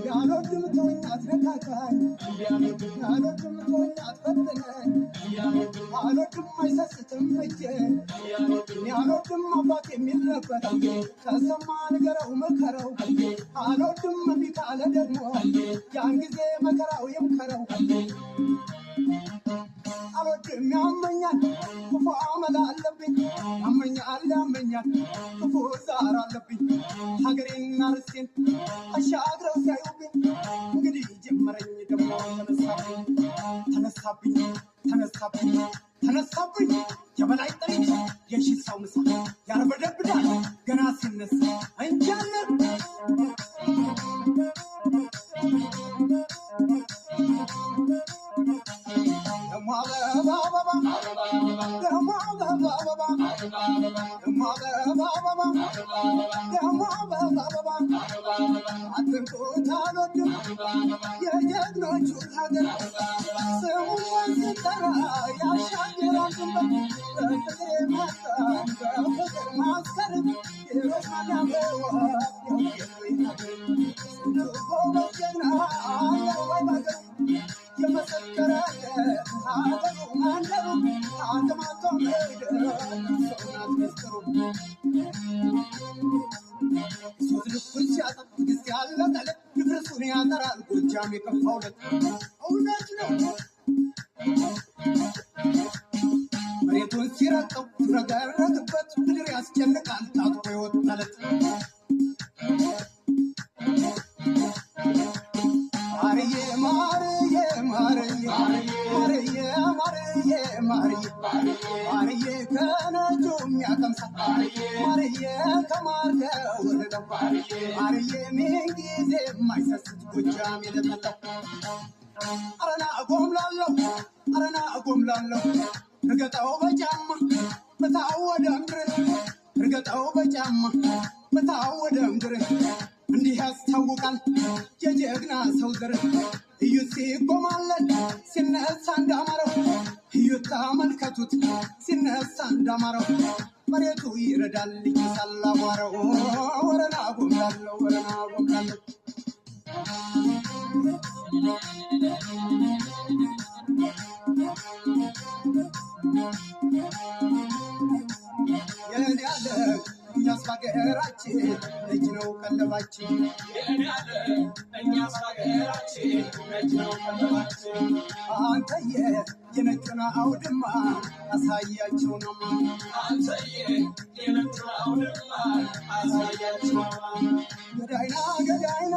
ያሎድም ተወኛት ነካካኝ ያሎድም ተወኛት ፈተነኝ ያሎድም አይሰስትም እጄ ያሎድም አባት የሚል ነበር ከሰማ ንገረው መከረው አሎድም እምቢ ካለ ደግሞ ያን ጊዜ መከራው ይምከረው አሎድም ያመኛል ክፉ አመል አለብኝ ያመኛል ክፉ ዛር አለብኝ ሀገሬና ርስቴን አሻግረው ሲያዩብኝ እንግዲህ ጀመረኝ ደግሞ ተነሳብኝ የበላይ ጠሪት የሺህ ሰው ምሳ ያርበደብዳል ገና ሲነሳ እንጃለን አትንኩት አልወድም የጀግኖቹ ሀገር ስሙን ስጠራ ያሻገራል ድንበር በፍቅር መጣን በፍቅር ማስከር የሮማን ያበዋ ስንቱ ጎበዝ ጀግና አገር ወይ መገር የመሰከረለት ሀገሩ መንደሩ አድማቶ ምድር ሰውናት ሚስጥሩ ሶት ልኩን ሲያጠፍ ትግስት ያለቀለት ድፍረሱን ያጠራል ጎጃም የከፋውለት እውነት ነው መሬቱን ሲረጠው ሲረገረግበት ምድር ያስጨንቃል ታጥቆ የወጣለት ማርዬ ከነጁ የሚያቀምሳ ማርዬ ከማርከ ወረደው ማርዬ ምን ጊዜ የማይሰስት ጎጃም የለጠለው አረና አጎምላለው እርገጠው በጫማ በታወደ ምድር እርገጠው በጫማ በታወደ ምድር እንዲህ ያስታውቃል የጀግና ሰው ዘር እዩት ሲጎማለን ሲነሳ እንዳማረው እዩት ተመልከቱት ሲነሳ እንዳማረው መሬቱ ይረዳል ይሳል አቧራው ወረና ጎምላለው የኔ ያለ እኛስ ሀገራችን እጅ ነው ቀለባችን አንተዬ የነጩን አውድማ አሳያቸው ነው ገዳይና